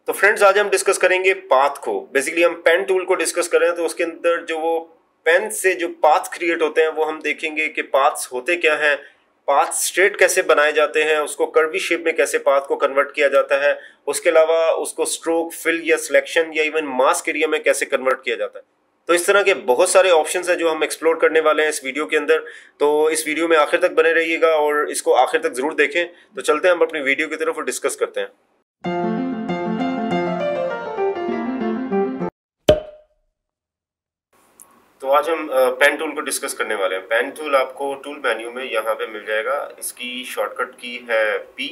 तो फ्रेंड्स आज हम डिस्कस करेंगे पाथ को। बेसिकली हम पेन टूल को डिस्कस कर रहे हैं, तो उसके अंदर जो वो पेन से जो पाथ क्रिएट होते हैं वो हम देखेंगे कि पाथ्स होते क्या हैं, पाथ स्ट्रेट कैसे बनाए जाते हैं, उसको कर्वी शेप में कैसे पाथ को कन्वर्ट किया जाता है, उसके अलावा उसको स्ट्रोक, फिल या सिलेक्शन या इवन मास्क एरिया में कैसे कन्वर्ट किया जाता है। तो इस तरह के बहुत सारे ऑप्शंस हैं जो हम एक्सप्लोर करने वाले हैं इस वीडियो के अंदर। तो इस वीडियो में आखिर तक बने रहिएगा और इसको आखिर तक जरूर देखें। तो चलते हैं हम अपनी वीडियो की तरफ और डिस्कस करते हैं। तो आज हम पेन टूल को डिस्कस करने वाले हैं। पेन टूल आपको टूल मेन्यू में यहाँ पे मिल जाएगा। इसकी शॉर्टकट की है P,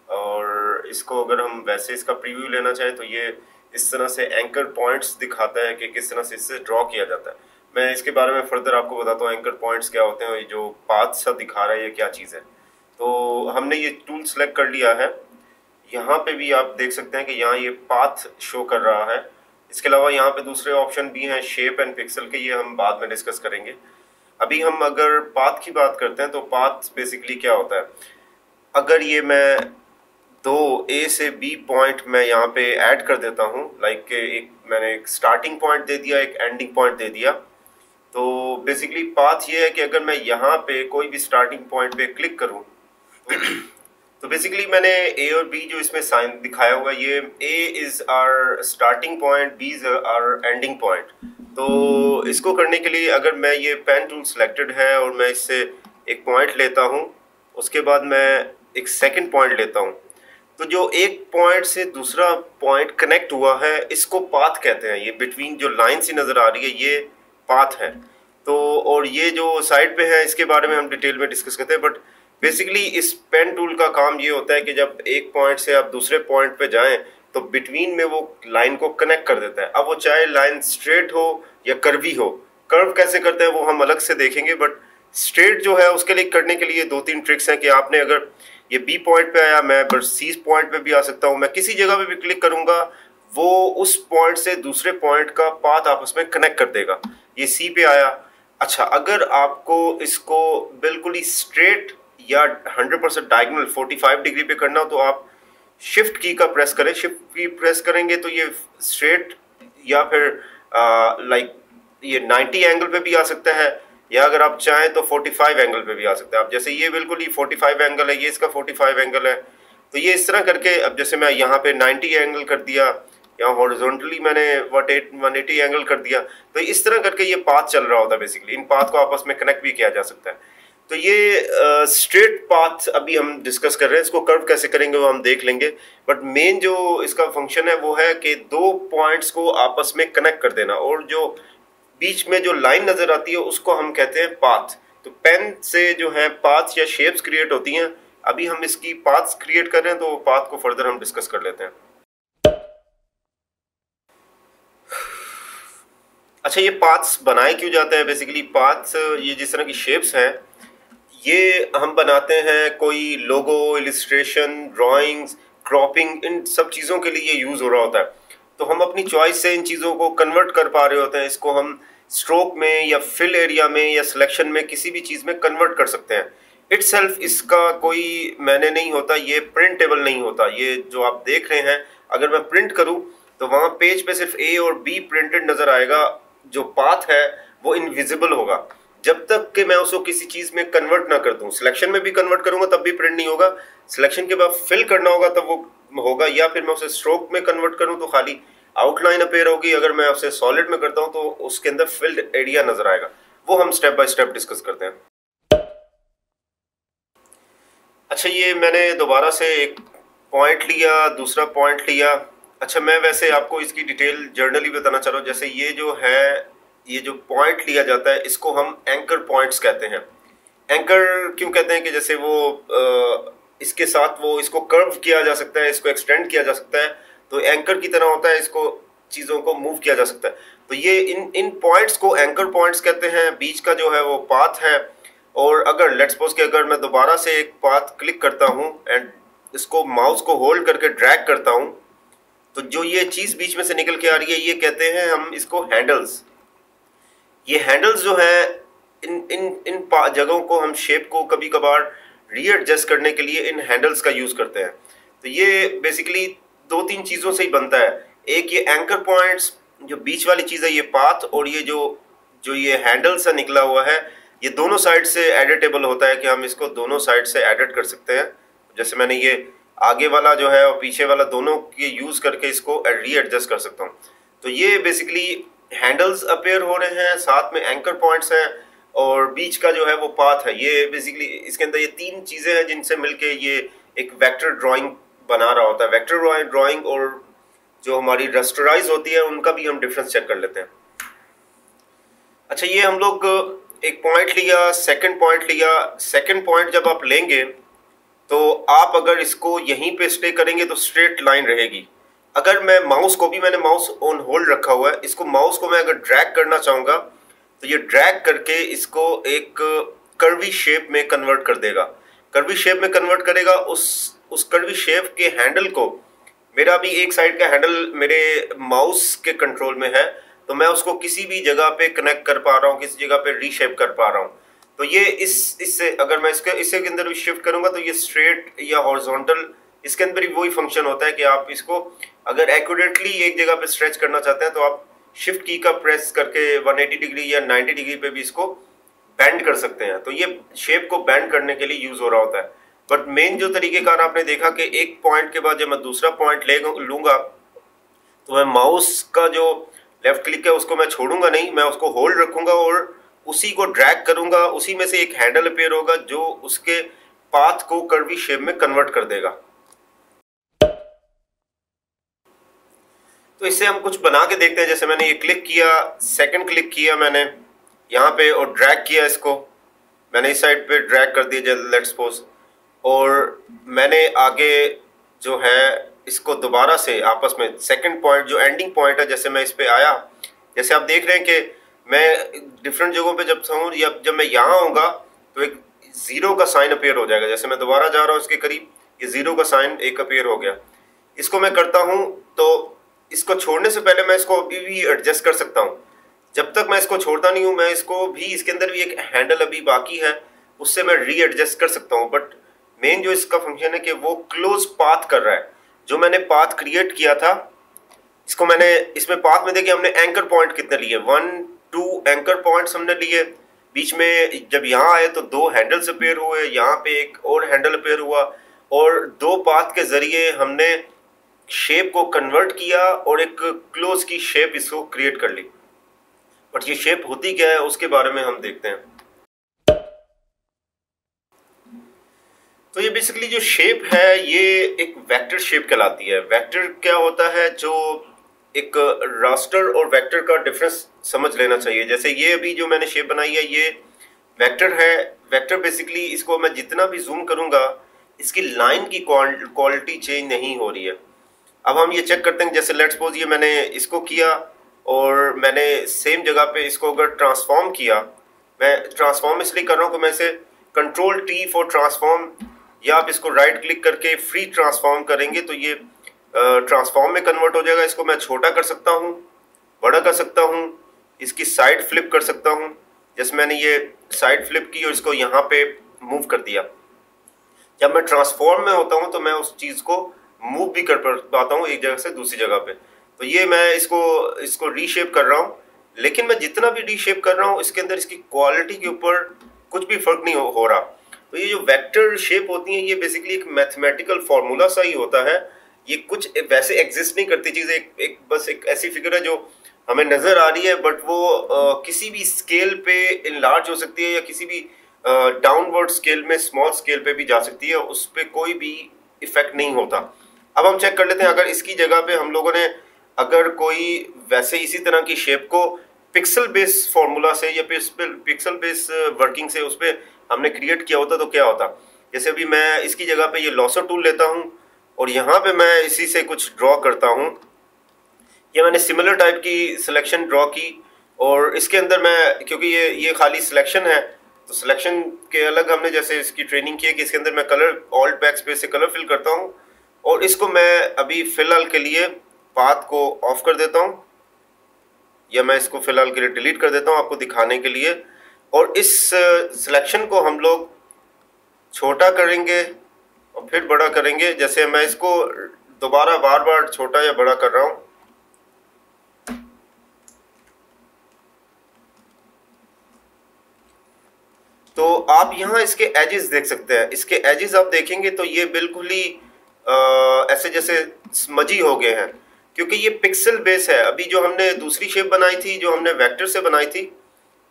और इसको अगर हम वैसे इसका प्रीव्यू लेना चाहें तो ये इस तरह से एंकर पॉइंट्स दिखाता है कि किस तरह से इससे ड्रॉ किया जाता है। मैं इसके बारे में फर्दर आपको बताता हूँ एंकर पॉइंट्स क्या होते हैं, जो पाथ सा दिखा रहा है ये क्या चीज़ है। तो हमने ये टूल सेलेक्ट कर लिया है। यहाँ पे भी आप देख सकते हैं कि यहाँ ये पाथ शो कर रहा है। इसके अलावा यहाँ पे दूसरे ऑप्शन भी हैं शेप एंड पिक्सल के, ये हम बाद में डिस्कस करेंगे। अभी हम अगर पाथ की बात करते हैं तो पाथ बेसिकली क्या होता है। अगर ये मैं दो A से B पॉइंट मैं यहाँ पे ऐड कर देता हूँ, लाइक एक मैंने एक स्टार्टिंग पॉइंट दे दिया, एक एंडिंग पॉइंट दे दिया, तो बेसिकली पाथ ये है कि अगर मैं यहाँ पे कोई भी स्टार्टिंग पॉइंट पे क्लिक करूँ तो बेसिकली मैंने A और B जो इसमें साइन दिखाया हुआ है, ये A is our starting point, B is our ending point. तो इसको करने के लिए अगर मैं ये पेन टूल सिलेक्टेड है और मैं इससे एक पॉइंट लेता हूँ, उसके बाद मैं एक सेकंड पॉइंट लेता हूँ, तो जो एक पॉइंट से दूसरा पॉइंट कनेक्ट हुआ है इसको पाथ कहते हैं। ये बिटवीन जो लाइन सी नज़र आ रही है ये पाथ है। तो और ये जो साइड पे है इसके बारे में हम डिटेल में डिस्कस करते हैं। बट बेसिकली इस पेन टूल का काम ये होता है कि जब एक पॉइंट से आप दूसरे पॉइंट पे जाएं तो बिटवीन में वो लाइन को कनेक्ट कर देता है। अब वो चाहे लाइन स्ट्रेट हो या कर्वी हो, कर्व कैसे करते हैं वो हम अलग से देखेंगे, बट स्ट्रेट जो है उसके लिए करने के लिए दो तीन ट्रिक्स हैं कि आपने अगर ये B पॉइंट पे आया, मैं बस C पॉइंट पे भी आ सकता हूँ, मैं किसी जगह पे भी क्लिक करूंगा वो उस पॉइंट से दूसरे पॉइंट का पाथ आपस में कनेक्ट कर देगा। ये C पे आया। अच्छा, अगर आपको इसको बिल्कुल ही स्ट्रेट या 100% डायगोनल 45 डिग्री पे करना हो तो आप शिफ्ट की का प्रेस करें। शिफ्ट की प्रेस करेंगे तो ये स्ट्रेट या फिर लाइक ये 90 एंगल पे भी आ सकता है, या अगर आप चाहें तो 45 एंगल पे भी आ सकता है। अब जैसे ये बिल्कुल ही 45 एंगल है, ये इसका 45 एंगल है, तो ये इस तरह करके अब जैसे मैं यहाँ पे 90 एंगल कर दिया, यहाँ हॉरिजॉन्टली मैंने 180 एंगल कर दिया, तो इस तरह करके ये पाथ चल रहा होता है। बेसिकली इन पाथ को आपस में कनेक्ट भी किया जा सकता है। तो ये स्ट्रेट पाथ अभी हम डिस्कस कर रहे हैं, इसको कर्व कैसे करेंगे वो हम देख लेंगे। बट मेन जो इसका फंक्शन है वो है कि दो पॉइंट्स को आपस में कनेक्ट कर देना, और जो बीच में जो लाइन नजर आती है उसको हम कहते हैं पाथ। तो पेन से जो है पाथ्स या शेप्स क्रिएट होती हैं। अभी हम इसकी पाथ्स क्रिएट कर रहे हैं तो पाथ को फर्दर हम डिस्कस कर लेते हैं। अच्छा, ये पाथ्स बनाए क्यों जाते हैं। बेसिकली पाथ्स ये जिस तरह की शेप्स हैं ये हम बनाते हैं कोई लोगो, इलिस्ट्रेशन, ड्राइंग्स, क्रॉपिंग, इन सब चीज़ों के लिए यूज़ हो रहा होता है। तो हम अपनी चॉइस से इन चीज़ों को कन्वर्ट कर पा रहे होते हैं। इसको हम स्ट्रोक में या फिल एरिया में या सिलेक्शन में किसी भी चीज़ में कन्वर्ट कर सकते हैं। इटसेल्फ इसका कोई मैंने नहीं होता, ये प्रिंटेबल नहीं होता। ये जो आप देख रहे हैं अगर मैं प्रिंट करूं तो वहाँ पेज पे सिर्फ A और B प्रिंटेड नज़र आएगा, जो पाथ है वो इनविजिबल होगा जब तक कि मैं उसको किसी चीज़ में कन्वर्ट ना कर दूं। सिलेक्शन में भी कन्वर्ट करूंगा तब भी प्रिंट नहीं होगा, सिलेक्शन के बाद फिल करना होगा तब वो होगा, या फिर मैं उसे स्ट्रोक में कन्वर्ट करूं तो खाली आउटलाइन अपेयर होगी। अगर मैं उसे सॉलिड में करता हूं तो उसके अंदर फिल्ड एरिया नजर आएगा। वो हम स्टेप बाय स्टेप डिस्कस करते हैं। अच्छा, ये मैंने दोबारा से एक पॉइंट लिया, दूसरा पॉइंट लिया। अच्छा, मैं वैसे आपको इसकी डिटेल जर्नली बताना चाह रहा हूँ। जैसे ये जो है, ये जो पॉइंट लिया जाता है इसको हम एंकर पॉइंट्स कहते हैं। एंकर क्यों कहते हैं कि जैसे वो इसके साथ वो इसको कर्व किया जा सकता है, इसको एक्सटेंड किया जा सकता है, तो एंकर की तरह होता है, इसको चीज़ों को मूव किया जा सकता है। तो ये इन पॉइंट्स को एंकर पॉइंट्स कहते हैं। बीच का जो है वो पाथ है। और अगर लेट्स सपोज कि अगर मैं दोबारा से एक पाथ क्लिक करता हूँ एंड इसको माउस को होल्ड करके ड्रैग करता हूँ, तो जो ये चीज़ बीच में से निकल के आ रही है ये कहते हैं हम इसको हैंडल्स। ये हैंडल्स जो है इन जगहों को हम शेप को कभी कभार रीएडजस्ट करने के लिए इन हैंडल्स का यूज़ करते हैं। तो ये बेसिकली दो तीन चीज़ों से ही बनता है। एक ये एंकर पॉइंट्स, जो बीच वाली चीज़ है ये पाथ, और ये जो जो ये हैंडल सा निकला हुआ है ये दोनों साइड से एडिटेबल होता है कि हम इसको दोनों साइड से एडिट कर सकते हैं। जैसे मैंने ये आगे वाला जो है और पीछे वाला दोनों के यूज़ करके इसको रीएडजस्ट कर सकता हूँ। तो ये बेसिकली हैंडल्स अपेयर हो रहे हैं, साथ में एंकर पॉइंट्स हैं और बीच का जो है वो पाथ है। ये बेसिकली इसके अंदर ये तीन चीज़ें हैं जिनसे मिलके ये एक वेक्टर ड्राइंग बना रहा होता है। वेक्टर ड्राइंग और जो हमारी रस्टराइज होती है उनका भी हम डिफरेंस चेक कर लेते हैं। अच्छा, ये हम लोग एक पॉइंट लिया, सेकंड पॉइंट लिया। सेकंड पॉइंट जब आप लेंगे तो आप अगर इसको यहीं पे स्टे करेंगे तो स्ट्रेट लाइन रहेगी। अगर मैं माउस को भी, मैंने माउस ऑन होल्ड रखा हुआ है, इसको माउस को मैं अगर ड्रैग करना चाहूँगा तो ये ड्रैग करके इसको एक कर्वी शेप में कन्वर्ट कर देगा। कर्वी शेप में कन्वर्ट करेगा। उस कर्वी शेप के हैंडल को, मेरा भी एक साइड का हैंडल मेरे माउस के कंट्रोल में है, तो मैं उसको किसी भी जगह पे कनेक्ट कर पा रहा हूँ, किसी जगह पे रीशेप कर पा रहा हूँ। तो ये इससे अगर मैं इसके अंदर भी शिफ्ट करूंगा तो ये स्ट्रेट या हॉरिजॉन्टल, इसके अंदर भी वही फंक्शन होता है कि आप इसको अगर एक्यूरेटली एक जगह पे स्ट्रेच करना चाहते हैं तो आप शिफ्ट की का प्रेस करके 180 डिग्री या 90 डिग्री पे भी इसको बेंड कर सकते हैं। तो ये शेप को बेंड करने के लिए यूज हो रहा होता है। बट मेन जो तरीकेकार आपने देखा कि एक पॉइंट के बाद जब मैं दूसरा पॉइंट लूंगा तो मैं माउस का जो लेफ्ट क्लिक है उसको मैं छोड़ूंगा नहीं, मैं उसको होल्ड रखूंगा और उसी को ड्रैग करूंगा। उसी में से एक हैंडल अपेयर होगा जो उसके पाथ को कर्वी शेप में कन्वर्ट कर देगा। तो इससे हम कुछ बना के देखते हैं। जैसे मैंने ये क्लिक किया, सेकंड क्लिक किया मैंने यहाँ पे और ड्रैग किया, इसको मैंने इस साइड पे ड्रैग कर दिया लेट्स सपोज, और मैंने आगे जो है इसको दोबारा से आपस में सेकंड पॉइंट जो एंडिंग पॉइंट है, जैसे मैं इस पे आया, जैसे आप देख रहे हैं कि मैं डिफरेंट जगहों पे जब हूँ या जब मैं यहाँ आऊँगा तो एक ज़ीरो का साइन अपेयर हो जाएगा। जैसे मैं दोबारा जा रहा हूँ इसके करीब, ये ज़ीरो का साइन एक अपेयर हो गया। इसको मैं करता हूँ तो इसको छोड़ने से पहले मैं इसको अभी भी एडजस्ट कर सकता हूँ। जब तक मैं इसको छोड़ता नहीं हूँ मैं इसको भी, इसके अंदर भी एक हैंडल अभी बाकी है, उससे मैं री एडजस्ट कर सकता हूँ। बट मेन जो इसका फंक्शन है कि वो क्लोज पाथ कर रहा है। जो मैंने पाथ क्रिएट किया था इसको मैंने इसमें पाथ में देखिए हमने एंकर पॉइंट कितने लिए, 1 2 एंकर पॉइंट्स हमने लिए। बीच में जब यहाँ आए तो दो हैंडल्स अपेयर हुए, यहाँ पे एक और हैंडल अपेयर हुआ, और दो पाथ के जरिए हमने शेप को कन्वर्ट किया और एक क्लोज की शेप इसको क्रिएट कर ली। बट ये शेप होती क्या है उसके बारे में हम देखते हैं। तो ये बेसिकली जो शेप है ये एक वेक्टर शेप कहलाती है। वेक्टर क्या होता है, जो एक रास्टर और वेक्टर का डिफरेंस समझ लेना चाहिए। जैसे ये अभी जो मैंने शेप बनाई है ये वेक्टर है। वेक्टर बेसिकली इसको मैं जितना भी जूम करूंगा इसकी लाइन की क्वालिटी चेंज नहीं हो रही है। अब हम ये चेक करते हैं, जैसे लेट्स सपोज ये मैंने इसको किया और मैंने सेम जगह पे इसको अगर ट्रांसफॉर्म किया, मैं ट्रांसफॉर्म इसलिए कर रहा हूँ कि मैं इसे कंट्रोल टी फॉर ट्रांसफॉर्म, या आप इसको राइट क्लिक करके फ्री ट्रांसफॉर्म करेंगे तो ये ट्रांसफॉर्म में कन्वर्ट हो जाएगा। इसको मैं छोटा कर सकता हूँ, बड़ा कर सकता हूँ, इसकी साइड फ्लिप कर सकता हूँ। जैसे मैंने ये साइड फ्लिप की और इसको यहाँ पे मूव कर दिया। जब मैं ट्रांसफॉर्म में होता हूँ तो मैं उस चीज़ को मूव भी कर पाता हूँ एक जगह से दूसरी जगह पे। तो ये मैं इसको रीशेप कर रहा हूँ, लेकिन मैं जितना भी रीशेप कर रहा हूँ इसके अंदर इसकी क्वालिटी के ऊपर कुछ भी फर्क नहीं हो रहा। तो ये जो वेक्टर शेप होती हैं ये बेसिकली एक मैथमेटिकल फार्मूला सा ही होता है। ये कुछ वैसे एग्जिस्ट नहीं करती चीज़, एक बस एक ऐसी फिगर है जो हमें नज़र आ रही है, बट वो किसी भी स्केल पे इनलार्ज हो सकती है या किसी भी डाउनवर्ड स्केल में स्मॉल स्केल पे भी जा सकती है, उस पर कोई भी इफेक्ट नहीं होता। अब हम चेक कर लेते हैं, अगर इसकी जगह पे हम लोगों ने अगर कोई वैसे इसी तरह की शेप को पिक्सल बेस फार्मूला से या पिक्सल बेस वर्किंग से उस पर हमने क्रिएट किया होता तो क्या होता। जैसे अभी मैं इसकी जगह पे ये लॉसर टूल लेता हूँ और यहाँ पे मैं इसी से कुछ ड्रॉ करता हूँ। ये मैंने सिमिलर टाइप की सिलेक्शन ड्रॉ की और इसके अंदर मैं, क्योंकि ये खाली सिलेक्शन है तो सिलेक्शन के अलग हमने जैसे इसकी ट्रेनिंग की है कि इसके अंदर मैं कलर ऑल्ट बैक स्पेस से कलर फिल करता हूँ और इसको मैं अभी फ़िलहाल के लिए पाथ को ऑफ कर देता हूँ, या मैं इसको फ़िलहाल के लिए डिलीट कर देता हूँ आपको दिखाने के लिए। और इस सिलेक्शन को हम लोग छोटा करेंगे और फिर बड़ा करेंगे। जैसे मैं इसको दोबारा बार बार छोटा या बड़ा कर रहा हूँ। तो आप यहाँ इसके एजेस देख सकते हैं। इसके एजेस आप देखेंगे तो ये बिल्कुल ही ऐसे जैसे स्मजी हो गए हैं, क्योंकि ये पिक्सल बेस है। अभी जो हमने दूसरी शेप बनाई थी, जो हमने वेक्टर से बनाई थी,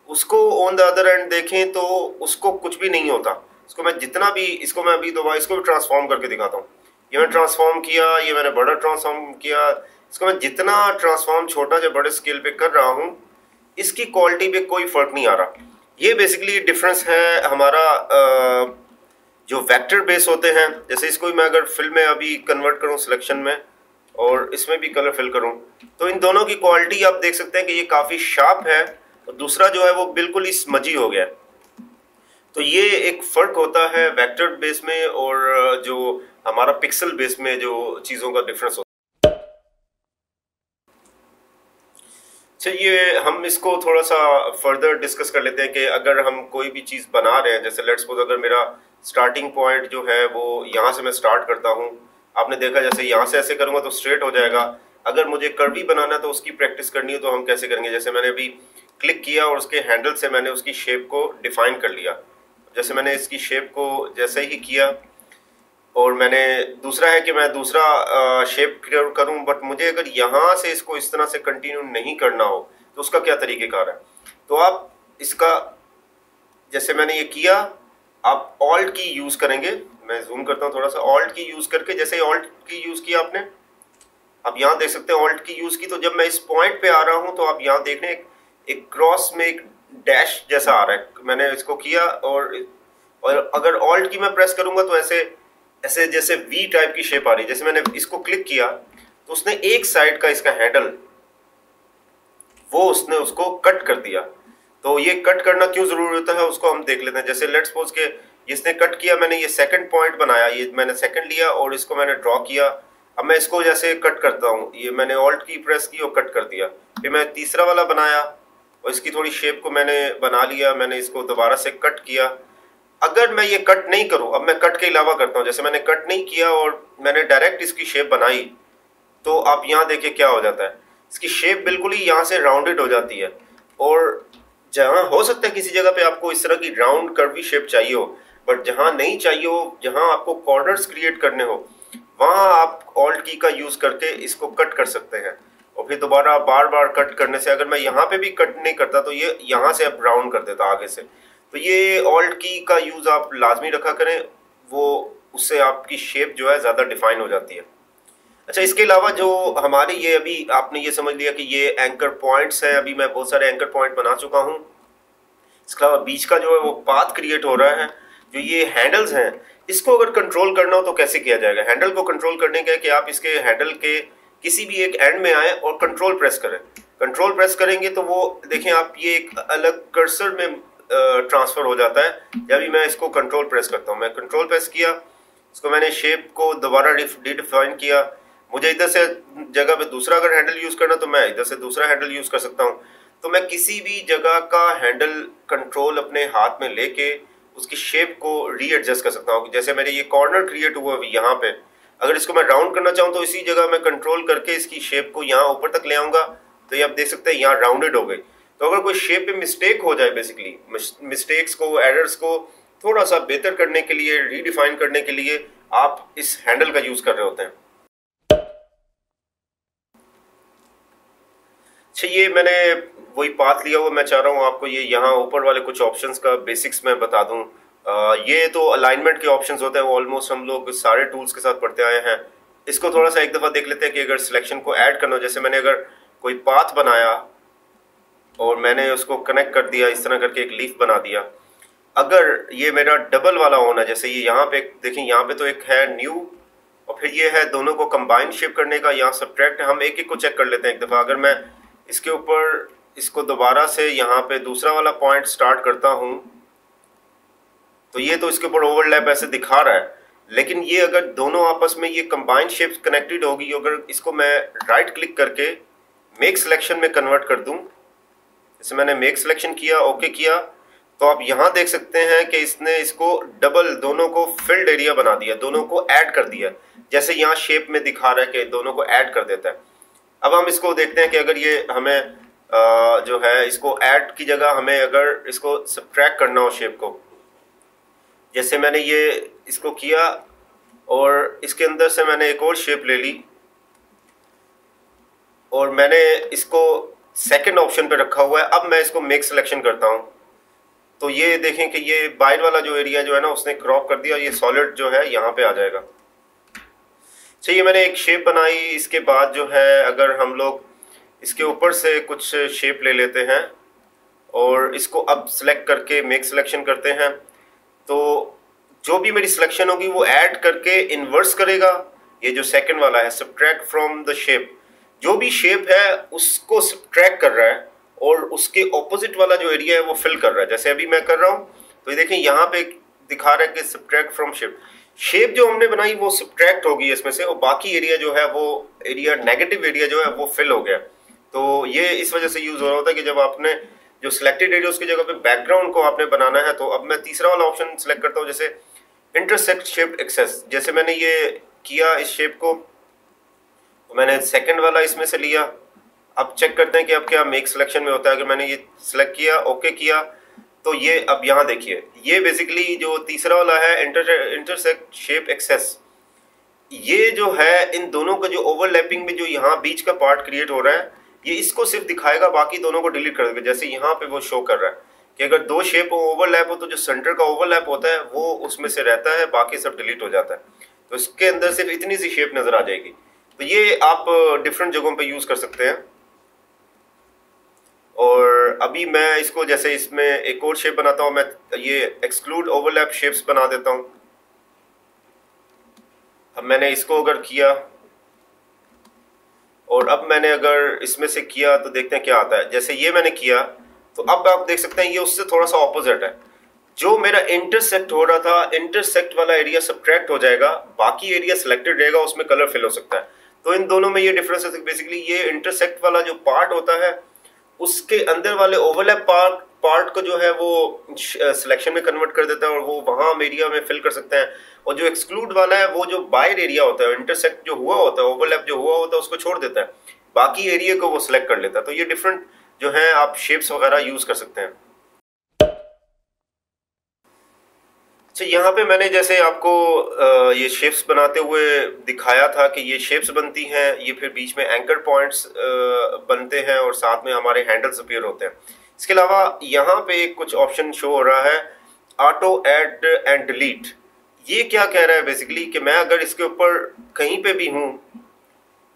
उसको ऑन द अदर एंड देखें तो उसको कुछ भी नहीं होता। इसको मैं जितना भी, इसको मैं अभी दोबारा इसको भी ट्रांसफॉर्म करके दिखाता हूँ। ये मैंने ट्रांसफॉर्म किया, ये मैंने बड़ा ट्रांसफॉर्म किया। इसको मैं जितना ट्रांसफॉर्म छोटा या बड़े स्केल पे कर रहा हूँ, इसकी क्वालिटी पे कोई फर्क नहीं आ रहा। ये बेसिकली डिफरेंस है हमारा जो वेक्टर बेस होते हैं। जैसे इसको मैं अगर फिल में अभी कन्वर्ट करूँ सिलेक्शन में और इसमें भी कलर फिल करूँ, तो इन दोनों की क्वालिटी आप देख सकते हैं कि ये काफ़ी शार्प है और दूसरा जो है वो बिल्कुल ही स्मजी हो गया है। तो ये एक फ़र्क होता है वेक्टर बेस में और जो हमारा पिक्सल बेस में जो चीज़ों का डिफरेंस होता है। चलिए हम इसको थोड़ा सा फर्दर डिस्कस कर लेते हैं कि अगर हम कोई भी चीज़ बना रहे हैं, जैसे लेट्स सपोज अगर मेरा स्टार्टिंग पॉइंट जो है वो यहाँ से मैं स्टार्ट करता हूँ। आपने देखा जैसे यहाँ से ऐसे करूँगा तो स्ट्रेट हो जाएगा। अगर मुझे कर्वी बनाना है तो उसकी प्रैक्टिस करनी है तो हम कैसे करेंगे? जैसे मैंने अभी क्लिक किया और उसके हैंडल से मैंने उसकी शेप को डिफाइन कर लिया। जैसे मैंने इसकी शेप को जैसे ही किया और मैंने दूसरा है कि मैं दूसरा शेप करूं, बट मुझे अगर यहाँ से इसको इस तरह से कंटिन्यू नहीं करना हो तो उसका क्या तरीक़ेकार है? तो आप इसका, जैसे मैंने ये किया, आप ऑल्ट की यूज़ करेंगे। मैं जूम करता हूँ थोड़ा सा। ऑल्ट की यूज़ करके, जैसे ऑल्ट की यूज़ किया आपने, आप यहाँ देख सकते हैं ऑल्ट की यूज़ की, तो जब मैं इस पॉइंट पे आ रहा हूँ तो आप यहाँ देख रहे हैं एक क्रॉस में एक डैश जैसा आ रहा है। मैंने इसको किया और अगर ऑल्ट की मैं प्रेस करूँगा तो ऐसे ऐसे जैसे वी टाइप की शेप आ रही है। जैसे मैंने इसको क्लिक किया तो उसने एक साइड का इसका हैंडल वो उसने उसको कट कर दिया। तो ये कट करना क्यों ज़रूरी होता है उसको हम देख लेते हैं। जैसे लेट्स सपोज के इसने कट किया, मैंने ये सेकंड पॉइंट बनाया, ये मैंने सेकंड लिया और इसको मैंने ड्रॉ किया। अब मैं इसको जैसे कट करता हूँ, ये मैंने ऑल्ट की प्रेस की और कट कर दिया। फिर मैं तीसरा वाला बनाया और इसकी थोड़ी शेप को मैंने बना लिया, मैंने इसको दोबारा से कट किया। अगर मैं ये कट नहीं करूं, अब मैं कट के अलावा करता हूं, जैसे मैंने कट नहीं किया और मैंने डायरेक्ट इसकी शेप बनाई, तो आप यहाँ देखिए क्या हो जाता है। इसकी शेप बिल्कुल ही यहाँ से राउंडेड हो जाती है। और जहाँ हो सकता है किसी जगह पे आपको इस तरह की राउंड कर्वी शेप चाहिए हो, बट जहाँ नहीं चाहिए हो, जहाँ आपको कॉर्नर्स क्रिएट करने हो, वहाँ आप ऑल्ट की का यूज़ करके इसको कट कर सकते हैं। और फिर दोबारा बार बार कट करने से, अगर मैं यहाँ पे भी कट नहीं करता तो ये यहाँ से अब राउंड कर देता आगे से। तो ये ऑल्ट की का यूज़ आप लाजमी रखा करें, वो उससे आपकी शेप जो है ज़्यादा डिफाइन हो जाती है। अच्छा, इसके अलावा जो हमारे ये अभी आपने ये समझ लिया कि ये एंकर पॉइंट्स हैं। अभी मैं बहुत सारे एंकर पॉइंट बना चुका हूँ। इसके अलावा बीच का जो है वो पाथ क्रिएट हो रहा है। जो ये हैंडल्स हैं, इसको अगर कंट्रोल करना हो तो कैसे किया जाएगा? हैंडल को कंट्रोल करने का है कि आप इसके हैंडल के किसी भी एक एंड में आए और कंट्रोल प्रेस करें। कंट्रोल प्रेस करेंगे तो वो देखें आप, ये एक अलग कर्सर में ट्रांसफ़र हो जाता है। जब भी मैं इसको कंट्रोल प्रेस करता हूँ, मैं कंट्रोल प्रेस किया, इसको मैंने शेप को दोबारा डिफाइन किया। मुझे इधर से जगह पे दूसरा अगर हैंडल यूज़ करना तो मैं इधर से दूसरा हैंडल यूज़ कर सकता हूँ। तो मैं किसी भी जगह का हैंडल कंट्रोल अपने हाथ में लेके उसकी शेप को रीएडजस्ट कर सकता हूँ। जैसे मेरे ये कॉर्नर क्रिएट हुआ यहाँ पे, अगर इसको मैं राउंड करना चाहूँ तो इसी जगह मैं कंट्रोल करके इसकी शेप को यहाँ ऊपर तक ले आऊँगा, तो ये आप देख सकते हैं यहाँ राउंडेड हो गई। तो अगर कोई शेप पे मिस्टेक हो जाए, बेसिकली मिस्टेक्स को, एरर्स को थोड़ा सा बेहतर करने के लिए, रीडिफाइन करने के लिए आप इस हैंडल का यूज़ कर रहे होते हैं। अच्छा, ये मैंने वही पाथ लिया हुआ, मैं चाह रहा हूँ आपको ये यहाँ ऊपर वाले कुछ ऑप्शंस का बेसिक्स मैं बता दूँ। ये तो अलाइनमेंट के ऑप्शंस होते हैं, वो ऑलमोस्ट हम लोग सारे टूल्स के साथ पढ़ते आए हैं। इसको थोड़ा सा एक दफ़ा देख लेते हैं कि अगर सिलेक्शन को ऐड करना हो, जैसे मैंने अगर कोई पाथ बनाया और मैंने उसको कनेक्ट कर दिया, इस तरह करके एक लीफ बना दिया। अगर ये मेरा डबल वाला होना, जैसे ये यहाँ पे देखें, यहाँ पे तो एक है न्यू और फिर ये है दोनों को कंबाइन शेप करने का, यहाँ सब्ट्रैक्ट। हम एक एक को चेक कर लेते हैं एक दफ़ा। अगर मैं इसके ऊपर इसको दोबारा से यहाँ पे दूसरा वाला पॉइंट स्टार्ट करता हूँ तो ये तो इसके ऊपर ओवरलैप ऐसे दिखा रहा है, लेकिन ये अगर दोनों आपस में ये कंबाइंड शेप्स कनेक्टेड होगी, अगर इसको मैं राइट क्लिक करके मेक सिलेक्शन में कन्वर्ट कर दूं, जैसे मैंने मेक सिलेक्शन किया, ओके किया, तो आप यहाँ देख सकते हैं कि इसने इसको डबल, दोनों को फिल्ड एरिया बना दिया, दोनों को ऐड कर दिया। जैसे यहाँ शेप में दिखा रहा है कि दोनों को ऐड कर देता है। अब हम इसको देखते हैं कि अगर ये हमें जो है इसको ऐड की जगह हमें अगर इसको सब्ट्रैक्ट करना हो शेप को, जैसे मैंने ये इसको किया और इसके अंदर से मैंने एक और शेप ले ली और मैंने इसको सेकंड ऑप्शन पे रखा हुआ है। अब मैं इसको मेक सिलेक्शन करता हूँ तो ये देखें कि ये बाहर वाला जो एरिया जो है ना उसने क्रॉप कर दिया, ये सॉलिड जो है यहाँ पे आ जाएगा। चलिए मैंने एक शेप बनाई, इसके बाद जो है अगर हम लोग इसके ऊपर से कुछ शेप ले लेते हैं और इसको अब सिलेक्ट करके मेक सिलेक्शन करते हैं, तो जो भी मेरी सिलेक्शन होगी वो ऐड करके इन्वर्स करेगा। ये जो सेकंड वाला है सब्ट्रैक्ट फ्रॉम द शेप, जो भी शेप है उसको सब्ट्रैक्ट कर रहा है और उसके ऑपोजिट वाला जो एरिया है वो फिल कर रहा है। जैसे अभी मैं कर रहा हूँ तो ये देखें यहाँ पे दिखा रहा है कि सब्ट्रैक्ट फ्रॉम शेप। शेप जो हमने बनाई वो सब्ट्रैक्ट होगी इसमें से और बाकी एरिया जो है वो एरिया नेगेटिव एरिया जो है वो फिल हो गया। तो ये इस वजह से यूज हो रहा होता है कि जब आपने जो सिलेक्टेड एरिया उसकी जगह पे बैकग्राउंड को आपने बनाना है। तो अब मैं तीसरा वाला ऑप्शन सिलेक्ट करता हूँ, जैसे इंटरसेक्ट शेप एक्सेस। जैसे मैंने ये किया इस शेप को, तो मैंने सेकंड वाला इसमें से लिया। अब चेक करते हैं कि अब क्या मेक सिलेक्शन में होता है। अगर मैंने ये सिलेक्ट किया, ओके किया, तो ये अब यहाँ देखिए ये बेसिकली जो तीसरा वाला है इंटरसेक्ट शेप एक्सेस, ये जो है इन दोनों का जो ओवरलैपिंग में जो यहाँ बीच का पार्ट क्रिएट हो रहा है ये इसको सिर्फ दिखाएगा, बाकी दोनों को डिलीट कर देगा। जैसे यहाँ पे वो शो कर रहा है कि अगर दो शेप ओवरलैप हो तो जो सेंटर का ओवरलैप होता है वो उसमें से रहता है, बाकी सब डिलीट हो जाता है। तो इसके अंदर सिर्फ इतनी सी शेप नजर आ जाएगी। तो ये आप डिफरेंट जगहों पे यूज कर सकते हैं। और अभी मैं इसको जैसे इसमें एक और शेप बनाता हूँ, मैं ये एक्सक्लूड ओवरलैप शेप्स बना देता हूँ। अब मैंने इसको अगर किया और अब मैंने अगर इसमें से किया तो देखते हैं क्या आता है। जैसे ये मैंने किया तो अब आप देख सकते हैं ये उससे थोड़ा सा ऑपोजिट है। जो मेरा इंटरसेक्ट हो रहा था, इंटरसेक्ट वाला एरिया सब्ट्रैक्ट हो जाएगा, बाकी एरिया सिलेक्टेड रहेगा, उसमें कलर फिल हो सकता है। तो इन दोनों में ये डिफरेंस है। बेसिकली ये इंटरसेक्ट वाला जो पार्ट होता है उसके अंदर वाले ओवरलैप पार्ट को जो है वो सिलेक्शन में कन्वर्ट कर देता है और वो वहाँ एरिया में फिल कर सकते हैं। और जो एक्सक्लूड वाला है वो जो बाहर एरिया होता है, इंटरसेक्ट जो हुआ होता है, ओवरलैप जो हुआ होता है उसको छोड़ देता है, बाकी एरिया को वो सिलेक्ट कर लेता है। तो ये डिफरेंट जो है आप शेप्स वगैरह यूज कर सकते हैं। अच्छा, यहाँ पे मैंने जैसे आपको ये शेप्स बनाते हुए दिखाया था कि ये शेप्स बनती हैं, ये फिर बीच में एंकर पॉइंट्स बनते हैं और साथ में हमारे हैंडल्स अपीयर होते हैं। इसके अलावा यहाँ पे एक कुछ ऑप्शन शो हो रहा है, ऑटो ऐड एंड डिलीट। ये क्या कह रहा है बेसिकली कि मैं अगर इसके ऊपर कहीं पे भी हूँ,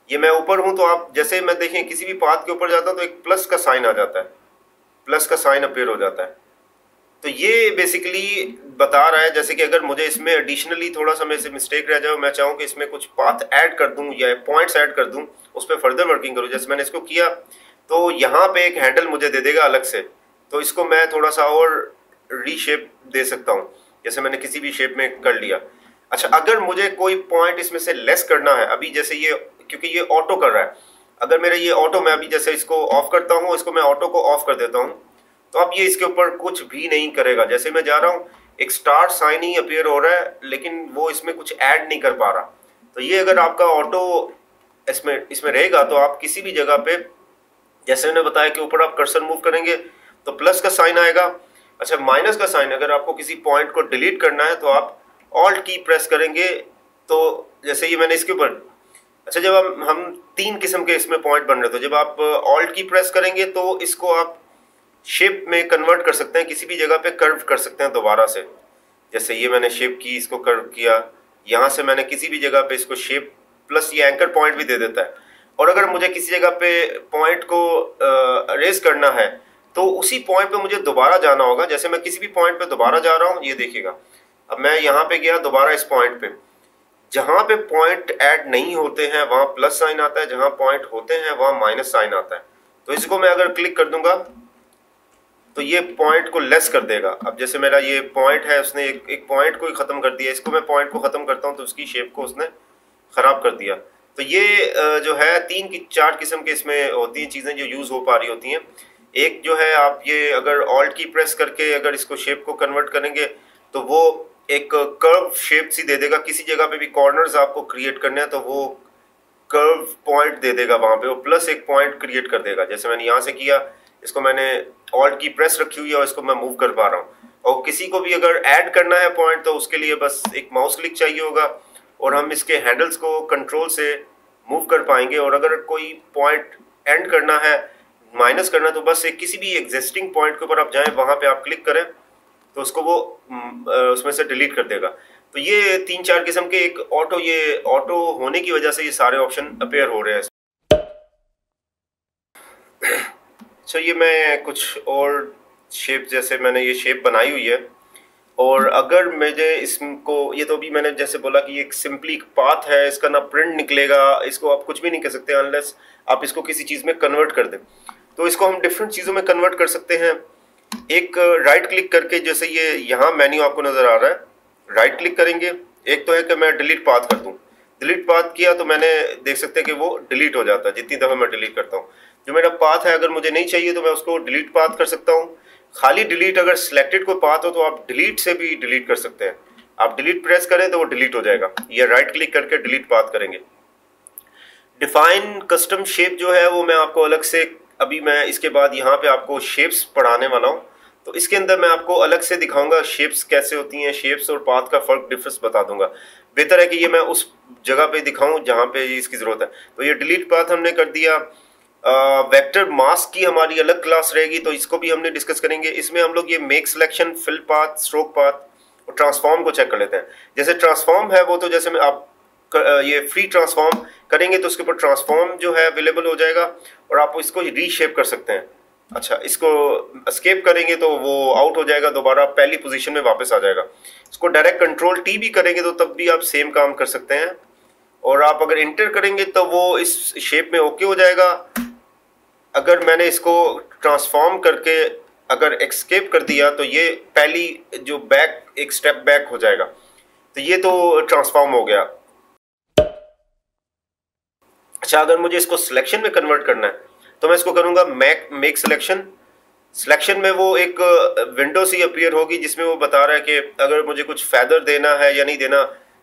ये मैं ऊपर हूँ, तो आप जैसे मैं देखें किसी भी पाथ के ऊपर जाता हूँ तो एक प्लस का साइन आ जाता है, प्लस का साइन अपीयर हो जाता है। तो ये बेसिकली बता रहा है जैसे कि अगर मुझे इसमें एडिशनली थोड़ा सा मेरे से मिस्टेक रह जाए, मैं चाहूँ कि इसमें कुछ पाथ ऐड कर दूं या पॉइंट्स ऐड कर दूं, उस पर फर्दर वर्किंग करूँ। जैसे मैंने इसको किया तो यहाँ पे एक हैंडल मुझे दे देगा अलग से, तो इसको मैं थोड़ा सा और रीशेप दे सकता हूँ, जैसे मैंने किसी भी शेप में कर लिया। अच्छा, अगर मुझे कोई पॉइंट इसमें से लेस करना है, अभी जैसे ये क्योंकि ये ऑटो कर रहा है, अगर मेरा ये ऑटो, मैं अभी जैसे इसको ऑफ करता हूँ, इसको मैं ऑटो को ऑफ कर देता हूँ, तो अब ये इसके ऊपर कुछ भी नहीं करेगा। जैसे मैं जा रहा हूँ एक स्टार साइन ही अपीयर हो रहा है, लेकिन वो इसमें कुछ ऐड नहीं कर पा रहा। तो ये अगर आपका ऑटो इसमें रहेगा तो आप किसी भी जगह पे, जैसे मैंने बताया कि ऊपर आप कर्सर मूव करेंगे तो प्लस का साइन आएगा। अच्छा, माइनस का साइन, अगर आपको किसी पॉइंट को डिलीट करना है तो आप ऑल्ट की प्रेस करेंगे। तो जैसे ये मैंने इसके ऊपर, अच्छा, जब हम तीन किस्म के इसमें पॉइंट बन रहे थे, जब आप ऑल्ट की प्रेस करेंगे तो इसको आप शेप में कन्वर्ट कर सकते हैं, किसी भी जगह पे कर्व कर सकते हैं दोबारा से। जैसे ये मैंने शेप की, इसको कर्व किया, यहाँ से मैंने किसी भी जगह पे इसको शेप, प्लस ये एंकर पॉइंट भी दे देता है। और अगर मुझे किसी जगह पे पॉइंट को रेज करना है तो उसी पॉइंट पे मुझे दोबारा जाना होगा। जैसे मैं किसी भी पॉइंट पे दोबारा जा रहा हूँ, ये देखिएगा, अब मैं यहाँ पे गया दोबारा इस पॉइंट पे, जहाँ पे पॉइंट ऐड नहीं होते हैं वहाँ प्लस साइन आता है, जहाँ पॉइंट होते हैं वहाँ माइनस साइन आता है। तो इसको मैं अगर क्लिक कर दूंगा तो ये पॉइंट को लेस कर देगा। अब जैसे मेरा ये पॉइंट है, उसने एक पॉइंट को ही ख़त्म कर दिया, इसको मैं पॉइंट को ख़त्म करता हूँ तो उसकी शेप को उसने ख़राब कर दिया। तो ये जो है 3 की 4 किस्म के इसमें होती हैं चीज़ें जो यूज़ हो पा रही होती हैं। एक जो है आप ये अगर ऑल्ट की प्रेस करके अगर इसको शेप को कन्वर्ट करेंगे तो वो एक कर्व शेप सी दे देगा। किसी जगह पे भी कॉर्नर्स आपको क्रिएट करने हैं तो वो कर्व पॉइंट दे देगा, वहां पे वो प्लस एक पॉइंट क्रिएट कर देगा। जैसे मैंने यहाँ से किया, इसको मैंने ऑल्ट की प्रेस रखी हुई है और इसको मैं मूव कर पा रहा हूँ। और किसी को भी अगर ऐड करना है पॉइंट तो उसके लिए बस एक माउस क्लिक चाहिए होगा और हम इसके हैंडल्स को कंट्रोल से मूव कर पाएंगे। और अगर कोई पॉइंट एंड करना है, माइनस करना है, तो बस एक किसी भी एग्जिस्टिंग पॉइंट के ऊपर आप जाएं, वहां पे आप क्लिक करें तो उसको वो उसमें से डिलीट कर देगा। तो ये 3-4 किस्म के एक ऑटो होने की वजह से ये सारे ऑप्शन अपेयर हो रहे हैं। अच्छा, ये मैं कुछ और शेप, जैसे मैंने ये शेप बनाई हुई है और अगर मुझे इसको, ये तो अभी मैंने जैसे बोला कि ये एक सिंपली पाथ है, इसका ना प्रिंट निकलेगा, इसको आप कुछ भी नहीं कर सकते अनलेस आप इसको किसी चीज़ में कन्वर्ट कर दें। तो इसको हम डिफरेंट चीज़ों में कन्वर्ट कर सकते हैं। एक राइट क्लिक करके, जैसे ये यहाँ मेन्यू आपको नज़र आ रहा है, राइट क्लिक करेंगे। एक तो है कि मैं डिलीट पाथ कर दूँ, डिलीट पाथ किया तो मैंने देख सकते हैं कि वो डिलीट हो जाता है जितनी दफ़ा मैं डिलीट करता हूँ। जो मेरा पाथ है अगर मुझे नहीं चाहिए तो मैं उसको डिलीट पाथ कर सकता हूँ। खाली डिलीट, अगर सिलेक्टेड कोई पाथ हो तो आप डिलीट से भी डिलीट कर सकते हैं। आप डिलीट प्रेस करें तो वो डिलीट हो जाएगा, या राइट क्लिक करके डिलीट पाथ करेंगे। डिफाइन कस्टम शेप जो है वो मैं आपको अलग से, अभी मैं इसके बाद यहाँ पे आपको शेप्स पढ़ाने वाला हूँ, तो इसके अंदर मैं आपको अलग से दिखाऊंगा शेप्स कैसे होती हैं, शेप्स और पाथ का फर्क डिफरेंस बता दूंगा। बेहतर है कि ये मैं उस जगह पे दिखाऊं जहाँ पे इसकी ज़रूरत है। तो ये डिलीट पाथ हमने कर दिया। वेक्टर मास्क की हमारी अलग क्लास रहेगी तो इसको भी हमने डिस्कस करेंगे। इसमें हम लोग ये make selection, fill path, stroke path और ट्रांसफॉर्म को चेक कर लेते हैं। जैसे ट्रांसफॉर्म है वो तो जैसे मैं आप ये फ्री ट्रांसफॉर्म करेंगे तो उसके ऊपर ट्रांसफॉर्म जो है अवेलेबल हो जाएगा और आप इसको रीशेप कर सकते हैं। अच्छा, इसको एस्केप करेंगे तो वो आउट हो जाएगा, दोबारा पहली पोजीशन में वापस आ जाएगा। इसको डायरेक्ट कंट्रोल टी भी करेंगे तो तब भी आप सेम काम कर सकते हैं। और आप अगर इंटर करेंगे तो वो इस शेप में ओके हो जाएगा। अगर मैंने इसको ट्रांसफॉर्म करके अगर एस्केप कर दिया तो ये पहली जो बैक, एक स्टेप बैक हो जाएगा। तो ये तो ट्रांसफॉर्म हो गया। अच्छा, अगर मुझे इसको सिलेक्शन में कन्वर्ट करना है तो मैं इसको करूंगा मेक सिलेक्शन। सिलेक्शन में वो एक विंडो सी अपीयर होगी जिसमें वो बता रहा है कि अगर मुझे कुछ फैदर देना है या नहीं देना।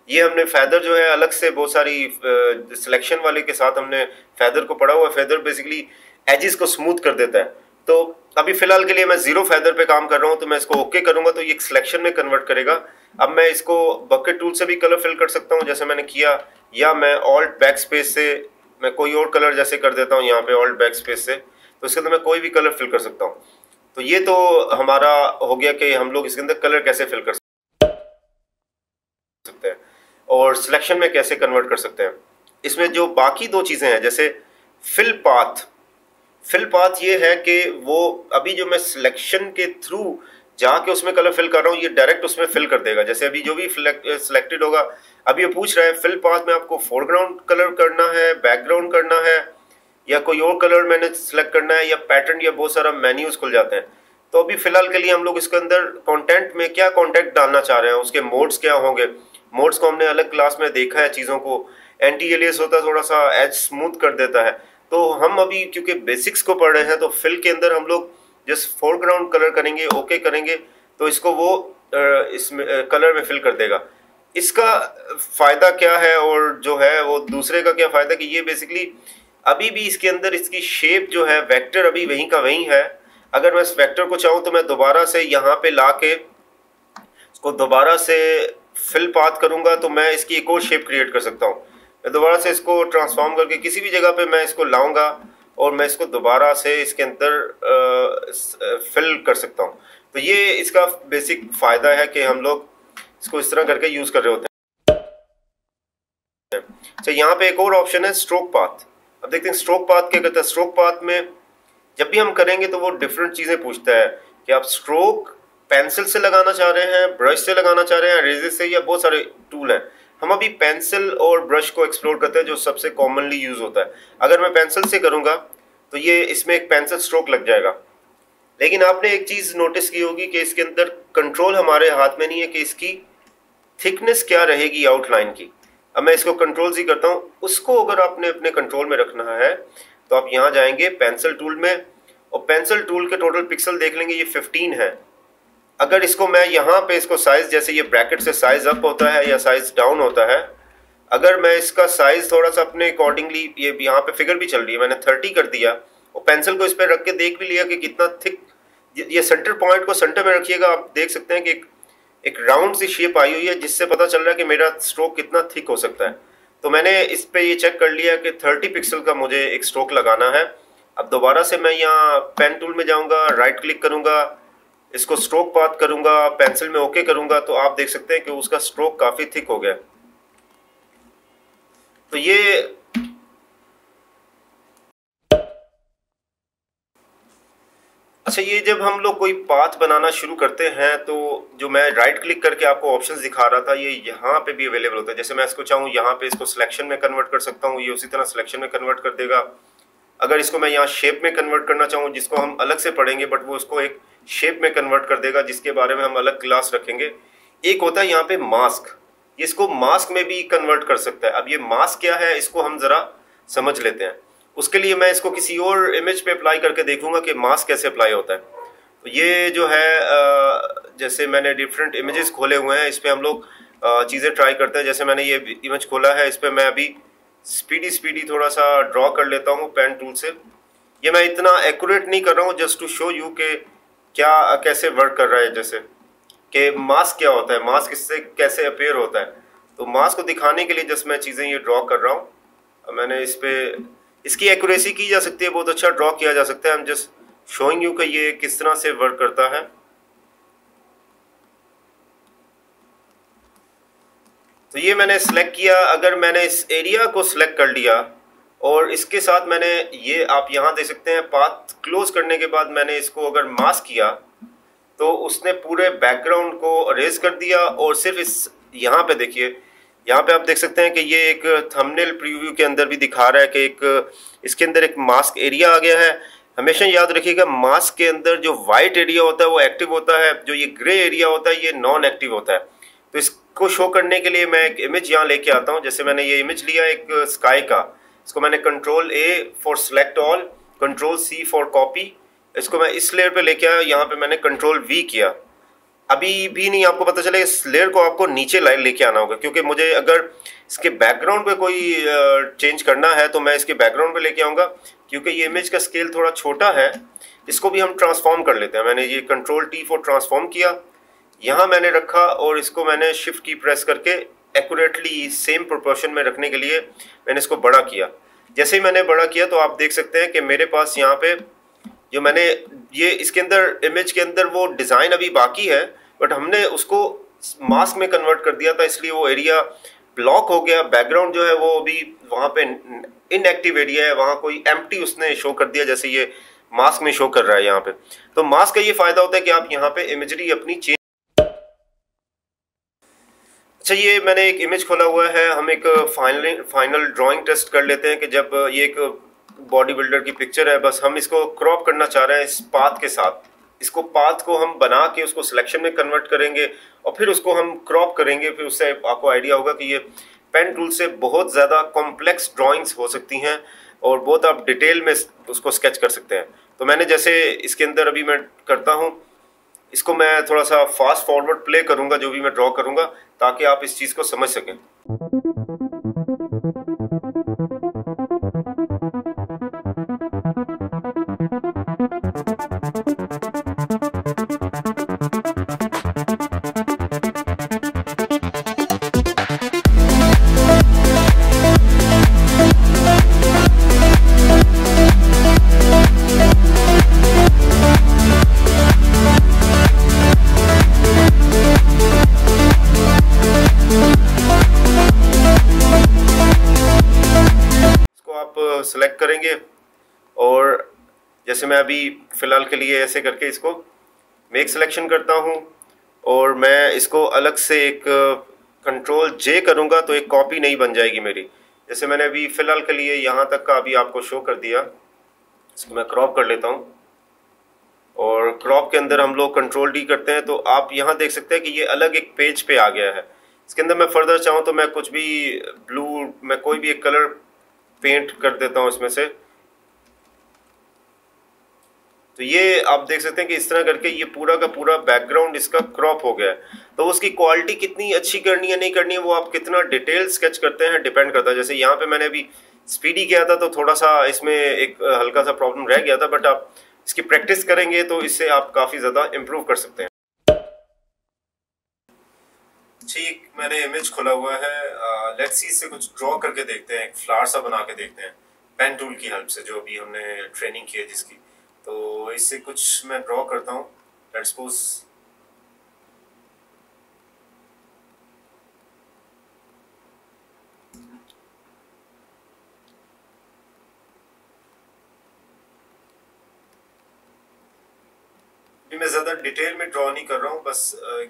ये हमने फैदर जो है अलग से बहुत सारी सिलेक्शन वाले के साथ हमने फैदर को पढ़ा हुआ है। फैदर बेसिकली एजिस को स्मूथ कर देता है। तो अभी फिलहाल के लिए मैं 0 फैदर पे काम कर रहा हूँ, तो मैं इसको ओके करूंगा तो ये एक सिलेक्शन में कन्वर्ट करेगा। अब मैं इसको बकेट टूल से भी कलर फिल कर सकता हूँ जैसे मैंने किया, या मैं ऑल्ट बैक स्पेस से मैं कोई और कलर जैसे कर देता हूँ यहाँ पे ऑल्ट बैक स्पेस से, तो इसके अंदर मैं कोई भी कलर फिल कर सकता हूँ। तो ये तो हमारा हो गया कि हम लोग इसके अंदर कलर कैसे फिल कर सकते हैं और सिलेक्शन में कैसे कन्वर्ट कर सकते हैं। इसमें जो बाकी 2 चीज़ें हैं, जैसे फिल पाथ। फिल पाथ ये है कि वो अभी जो मैं सिलेक्शन के थ्रू जाके उसमें कलर फिल कर रहा हूँ, ये डायरेक्ट उसमें फिल कर देगा। जैसे अभी जो भी सिलेक्टेड होगा, अभी ये पूछ रहा है फिल पाथ में आपको फोरग्राउंड कलर करना है, बैकग्राउंड करना है, या कोई और कलर मैंने सिलेक्ट करना है, या पैटर्न, या बहुत सारा मेन्यूज खुल जाते हैं। तो अभी फिलहाल के लिए हम लोग इसके अंदर कंटेंट में क्या कंटेंट डालना चाह रहे हैं, उसके मोड्स क्या होंगे। मोड्स को हमने अलग क्लास में देखा है चीज़ों को। एंटी एलियस होता है, थोड़ा सा एज स्मूथ कर देता है। तो हम अभी क्योंकि बेसिक्स को पढ़ रहे हैं तो फिल के अंदर हम लोग जस्ट फोरग्राउंड कलर करेंगे, ओके करेंगे तो इसको वो इसमें कलर में फिल कर देगा। इसका फ़ायदा क्या है और जो है वो दूसरे का क्या फ़ायदा, कि ये बेसिकली अभी भी इसके अंदर इसकी शेप जो है वेक्टर अभी वहीं का वहीं है। अगर मैं इस वेक्टर को चाहूँ तो मैं दोबारा से यहाँ पे ला के इसको दोबारा से फिल पाथ करूँगा तो मैं इसकी एक और शेप क्रिएट कर सकता हूँ। मैं दोबारा से इसको ट्रांसफॉर्म करके किसी भी जगह पे मैं इसको लाऊंगा और मैं इसको दोबारा से इसके अंदर फिल कर सकता हूँ। तो ये इसका बेसिक फ़ायदा है कि हम लोग इसको इस तरह करके यूज़ कर रहे होते हैं। अच्छा, यहाँ पे एक और ऑप्शन है स्ट्रोक पाथ। अब देखते हैं स्ट्रोक पाथ क्या करता है। स्ट्रोक पाथ में जब भी हम करेंगे तो वो डिफरेंट चीज़ें पूछता है कि आप स्ट्रोक पेंसिल से लगाना चाह रहे हैं, ब्रश से लगाना चाह रहे हैं, रेजर से, या बहुत सारे टूल हैं। हम अभी पेंसिल और ब्रश को एक्सप्लोर करते हैं जो सबसे कॉमनली यूज़ होता है। अगर मैं पेंसिल से करूँगा तो ये इसमें एक पेंसिल स्ट्रोक लग जाएगा। लेकिन आपने एक चीज़ नोटिस की होगी कि इसके अंदर कंट्रोल हमारे हाथ में नहीं है कि इसकी थिकनेस क्या रहेगी आउटलाइन की। अब मैं इसको कंट्रोल सी करता हूँ। उसको अगर आपने अपने कंट्रोल में रखना है तो आप यहाँ जाएंगे पेंसिल टूल में और पेंसिल टूल के टोटल पिक्सल देख लेंगे ये 15 है। अगर इसको मैं यहाँ पे इसको साइज, जैसे ये ब्रैकेट से साइज अप होता है या साइज डाउन होता है, अगर मैं इसका साइज थोड़ा सा अपने अकॉर्डिंगली, ये यहाँ पे फिगर भी चल रही है, मैंने 30 कर दिया और पेंसिल को इस पर रख के देख भी लिया कि कितना थिक, ये सेंटर पॉइंट को सेंटर में रखिएगा, आप देख सकते हैं कि एक राउंड सी शेप आई हुई है, जिससे पता चल रहा है कि मेरा स्ट्रोक कितना थिक हो सकता है। तो मैंने इस पे ये चेक कर लिया कि 30 पिक्सल का मुझे एक स्ट्रोक लगाना है। अब दोबारा से मैं यहाँ पेन टूल में जाऊँगा, राइट क्लिक करूँगा, इसको स्ट्रोक पाथ करूँगा, पेंसिल में ओके करूँगा, तो आप देख सकते हैं कि उसका स्ट्रोक काफ़ी थिक हो गया। तो ये अच्छा, ये जब हम लोग कोई पाथ बनाना शुरू करते हैं तो जो मैं राइट क्लिक करके आपको ऑप्शंस दिखा रहा था, ये यहाँ पे भी अवेलेबल होता है। जैसे मैं इसको चाहूँ यहाँ पे इसको सिलेक्शन में कन्वर्ट कर सकता हूँ, ये उसी तरह सिलेक्शन में कन्वर्ट कर देगा। अगर इसको मैं यहाँ शेप में कन्वर्ट करना चाहूँ, जिसको हम अलग से पढ़ेंगे, बट वो उसको एक शेप में कन्वर्ट कर देगा, जिसके बारे में हम अलग क्लास रखेंगे। एक होता है यहाँ पे मास्क, इसको मास्क में भी कन्वर्ट कर सकता है। अब ये मास्क क्या है, इसको हम ज़रा समझ लेते हैं। उसके लिए मैं इसको किसी और इमेज पे अप्लाई करके देखूंगा कि मास्क कैसे अप्लाई होता है। तो ये जो है, जैसे मैंने डिफरेंट इमेजेस खोले हुए हैं, इस पर हम लोग चीज़ें ट्राई करते हैं। जैसे मैंने ये इमेज खोला है, इस पर मैं अभी स्पीडी थोड़ा सा ड्रॉ कर लेता हूँ पेन टूल से। ये मैं इतना एक्यूरेट नहीं कर रहा हूँ, जस्ट टू शो यू के क्या कैसे वर्क कर रहा है। जैसे कि मास्क क्या होता है, मास्क इससे कैसे अपेयर होता है, तो मास्क को दिखाने के लिए जस्ट मैं चीज़ें ये ड्रॉ कर रहा हूँ। मैंने इस पर इसकी एक्यूरेसी की जा सकती है, बहुत अच्छा ड्रॉ किया जा सकता है। हम जस्ट शोइंग यू कि ये किस तरह से वर्क करता है। तो ये मैंने सेलेक्ट किया। अगर मैंने इस एरिया को सिलेक्ट कर लिया और इसके साथ मैंने ये, आप यहाँ देख सकते हैं, पाथ क्लोज करने के बाद मैंने इसको अगर मास्क किया तो उसने पूरे बैकग्राउंड को अरेज कर दिया। और सिर्फ इस यहाँ पे देखिए, यहाँ पे आप देख सकते हैं कि ये एक थंबनेल प्रीव्यू के अंदर भी दिखा रहा है कि एक इसके अंदर एक मास्क एरिया आ गया है। हमेशा याद रखिएगा, मास्क के अंदर जो वाइट एरिया होता है वो एक्टिव होता है, जो ये ग्रे एरिया होता है ये नॉन एक्टिव होता है। तो इसको शो करने के लिए मैं एक इमेज यहाँ लेके आता हूँ। जैसे मैंने ये इमेज लिया एक स्काई का, इसको मैंने Ctrl+A for select all, Ctrl+C for copy, इसको मैं इस लेयर पे लेके आया। यहाँ पे मैंने Ctrl+V किया। अभी भी नहीं आपको पता चले, इस लेयर को आपको नीचे लाइन लेके आना होगा, क्योंकि मुझे अगर इसके बैकग्राउंड पे कोई चेंज करना है तो मैं इसके बैकग्राउंड पे लेके आऊँगा। क्योंकि ये इमेज का स्केल थोड़ा छोटा है, इसको भी हम ट्रांसफॉर्म कर लेते हैं। मैंने ये Ctrl+T फॉर ट्रांसफॉर्म किया, यहाँ मैंने रखा और इसको मैंने शिफ्ट की प्रेस करके एक्यूरेटली सेम प्रोपोर्शन में रखने के लिए मैंने इसको बड़ा किया। जैसे ही मैंने बड़ा किया तो आप देख सकते हैं कि मेरे पास यहाँ पे जो मैंने ये इसके अंदर इमेज के अंदर वो डिज़ाइन अभी बाकी है, बट हमने उसको मास्क में कन्वर्ट कर दिया था, इसलिए वो एरिया ब्लॉक हो गया। बैकग्राउंड जो है वो अभी वहाँ पे इनएक्टिव एरिया है, वहाँ कोई एम्प्टी उसने शो कर दिया, जैसे ये मास्क में शो कर रहा है यहाँ पे। तो मास्क का ये फ़ायदा होता है कि आप यहाँ पे इमेजरी अपनी चेंज। अच्छा, ये मैंने एक इमेज खोला हुआ है। हम एक फाइनल ड्राइंग टेस्ट कर लेते हैं कि जब ये एक बॉडी बिल्डर की पिक्चर है, बस हम इसको क्रॉप करना चाह रहे हैं इस पाथ के साथ। इसको पाथ को हम बना के उसको सिलेक्शन में कन्वर्ट करेंगे और फिर उसको हम क्रॉप करेंगे। फिर उससे आपको आइडिया होगा कि ये पेन टूल से बहुत ज़्यादा कॉम्प्लेक्स ड्राइंग्स हो सकती हैं और बहुत आप डिटेल में उसको स्केच कर सकते हैं। तो मैंने जैसे इसके अंदर अभी मैं करता हूँ, इसको मैं थोड़ा सा फास्ट फॉरवर्ड प्ले करूँगा जो भी मैं ड्रॉ करूँगा, ताकि आप इस चीज़ को समझ सकें। सेलेक्ट करेंगे और जैसे मैं अभी फ़िलहाल के लिए ऐसे करके इसको मेक सिलेक्शन करता हूँ और मैं इसको अलग से एक Ctrl+J करूँगा तो एक कॉपी नहीं बन जाएगी मेरी। जैसे मैंने अभी फ़िलहाल के लिए यहाँ तक का अभी आपको शो कर दिया, इसको मैं क्रॉप कर लेता हूँ और क्रॉप के अंदर हम लोग Ctrl+D करते हैं तो आप यहाँ देख सकते हैं कि ये अलग एक पेज पे आ गया है। इसके अंदर मैं फर्दर चाहूँ तो मैं कुछ भी ब्लू, मैं कोई भी एक कलर पेंट कर देता हूँ इसमें से। तो ये आप देख सकते हैं कि इस तरह करके ये पूरा का पूरा बैकग्राउंड इसका क्रॉप हो गया है। तो उसकी क्वालिटी कितनी अच्छी करनी है नहीं करनी है वो आप कितना डिटेल स्केच करते हैं डिपेंड करता है। जैसे यहाँ पे मैंने अभी स्पीडी किया था तो थोड़ा सा इसमें एक हल्का सा प्रॉब्लम रह गया था, बट आप इसकी प्रैक्टिस करेंगे तो इससे आप काफ़ी ज़्यादा इम्प्रूव कर सकते हैं। ठीक, मैंने इमेज खोला हुआ है। लेट्स सी इससे कुछ ड्रॉ करके देखते हैं, एक फ्लावर सा बना के देखते हैं पेन टूल की हेल्प से, जो अभी हमने ट्रेनिंग की है जिसकी। तो इससे कुछ मैं ड्रॉ करता हूँ। लेट्स सपोज मैं ज़्यादा डिटेल में ड्रॉ नहीं कर रहा हूँ, बस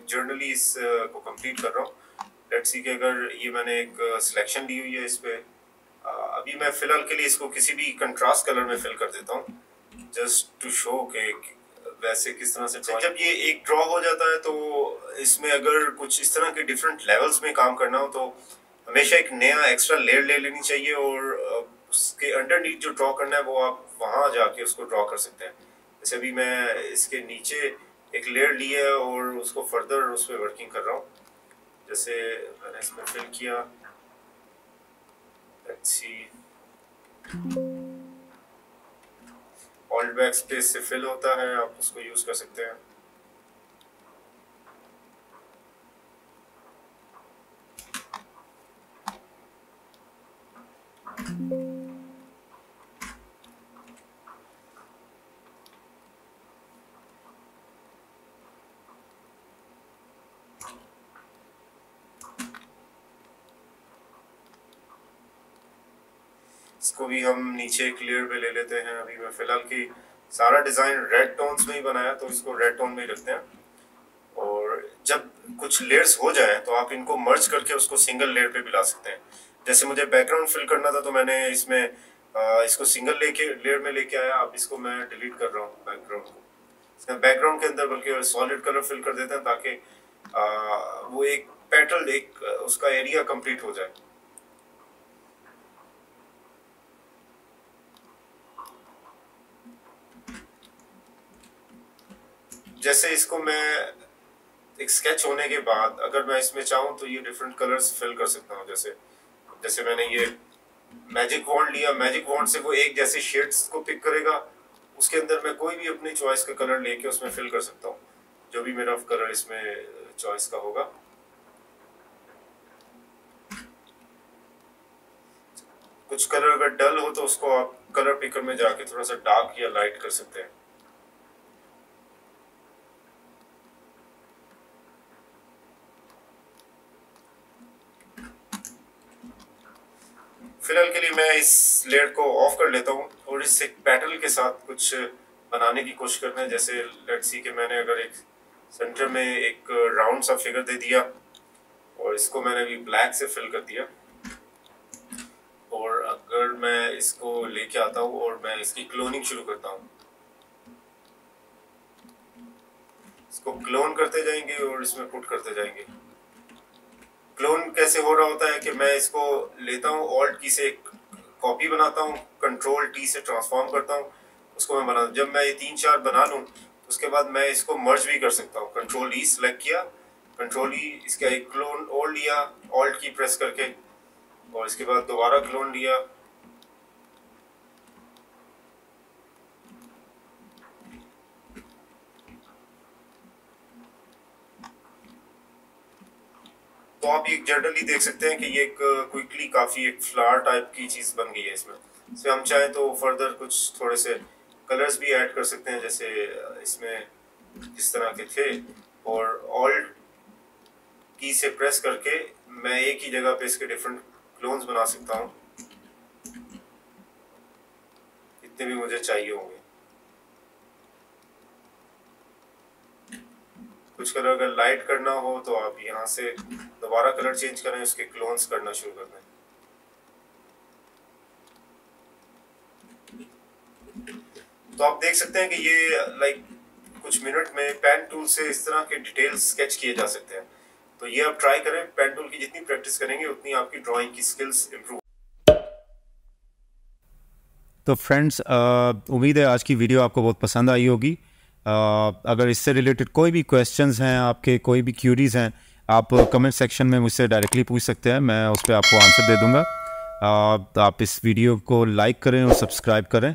जर्नली इस को कंप्लीट कर रहा हूँ। लेट्स सी कि अगर ये मैंने एक सिलेक्शन ली हुई है इस पे, अभी मैं फिलहाल के लिए इसको किसी भी कंट्रास्ट कलर में फिल कर देता हूँ, जस्ट टू शो के वैसे किस तरह से। जब ये एक ड्रॉ हो जाता है तो इसमें अगर कुछ इस तरह के डिफरेंट लेवल्स में काम करना हो तो हमेशा एक नया एक्स्ट्रा लेयर ले लेनी चाहिए, और उसके अंडरनीथ जो ड्रॉ करना है वो आप वहाँ जाके उसको ड्रॉ कर सकते हैं। जैसे अभी मैं इसके नीचे एक लेयर ली है और उसको फर्दर उस पर वर्किंग कर रहा हूँ। जैसे मैंने इसमें फिल किया, let's see alt back space से फिल होता है, आप उसको यूज कर सकते हैं। इसको भी हम नीचे एक लेयर पे ले लेते हैं। अभी मैं फिलहाल की सारा डिजाइन रेड टोन्स में ही बनाया तो इसको रेड टोन में ही रखते हैं। और जब कुछ लेयर्स हो जाए तो आप इनको मर्ज करके उसको सिंगल लेयर पे भी ला सकते हैं। जैसे मुझे बैकग्राउंड फिल करना था तो मैंने इसमें इसको सिंगल लेयर में लेके आया। अब इसको मैं डिलीट कर रहा हूँ बैकग्राउंड को। इसमें बैकग्राउंड के अंदर बल्कि सॉलिड कलर फिल कर देते हैं ताकि वो एक पेटल एक उसका एरिया कंप्लीट हो जाए। जैसे इसको मैं एक स्केच होने के बाद अगर मैं इसमें चाहूँ तो ये डिफरेंट कलर्स फिल कर सकता हूँ। जैसे जैसे मैंने ये मैजिक वॉन्ड लिया, मैजिक वॉन्ड से वो एक जैसे शेड्स को पिक करेगा, उसके अंदर मैं कोई भी अपनी चॉइस का कलर लेके उसमें फिल कर सकता हूँ, जो भी मेरा कलर इसमें चॉइस का होगा। कुछ कलर अगर डल हो तो उसको आप कलर पिकर में जाके थोड़ा सा डार्क या लाइट कर सकते हैं। फिलहाल के लिए मैं इस लेयर को ऑफ कर लेता हूँ और इस एक पैटर्न के साथ कुछ बनाने की कोशिश करते हैं। जैसे लेट्स सी कि मैंने अगर एक सेंटर में एक राउंड सा फिगर दे दिया और इसको मैंने भी ब्लैक से फिल कर दिया, और अगर मैं इसको लेके आता हूँ और मैं इसकी क्लोनिंग शुरू करता हूँ, इसको क्लोन करते जाएंगे और इसमें पुट करते जाएंगे। क्लोन कैसे हो रहा होता है कि मैं इसको लेता हूँ, ऑल्ट की से एक कॉपी बनाता हूँ, कंट्रोल टी से ट्रांसफॉर्म करता हूँ, उसको मैं बना। जब मैं ये 3-4 बना लूँ तो उसके बाद मैं इसको मर्ज भी कर सकता हूँ। कंट्रोल ई सेलेक्ट किया, कंट्रोल ई इसका एक क्लोन और लिया ऑल्ट की प्रेस करके, और इसके बाद दोबारा क्लोन लिया। तो आप ये जनरली देख सकते हैं कि ये एक क्विकली काफ़ी एक फ्लावर टाइप की चीज़ बन गई है। इसमें से हम चाहें तो फर्दर कुछ थोड़े से कलर्स भी ऐड कर सकते हैं, जैसे इसमें इस तरह के थे, और ऑल्ट की से प्रेस करके मैं एक ही जगह पे इसके डिफरेंट क्लोन्स बना सकता हूँ, जितने भी मुझे चाहिए होंगे। कुछ कलर अगर लाइट करना हो तो आप यहाँ से दोबारा कलर चेंज करें, उसके क्लोन्स करना शुरू कर दें। तो आप देख सकते हैं कि ये लाइक कुछ मिनट में पेन टूल से इस तरह के डिटेल्स स्केच किए जा सकते हैं। तो ये आप ट्राई करें, पेन टूल की जितनी प्रैक्टिस करेंगे उतनी आपकी ड्राइंग की स्किल्स इंप्रूव। तो फ्रेंड्स, उम्मीद है आज की वीडियो आपको बहुत पसंद आई होगी। अगर इससे रिलेटेड कोई भी क्वेश्चंस हैं आपके, कोई भी क्यूरीज़ हैं, आप कमेंट सेक्शन में मुझसे डायरेक्टली पूछ सकते हैं, मैं उस पर आपको आंसर दे दूँगा। आप इस वीडियो को लाइक करें और सब्सक्राइब करें।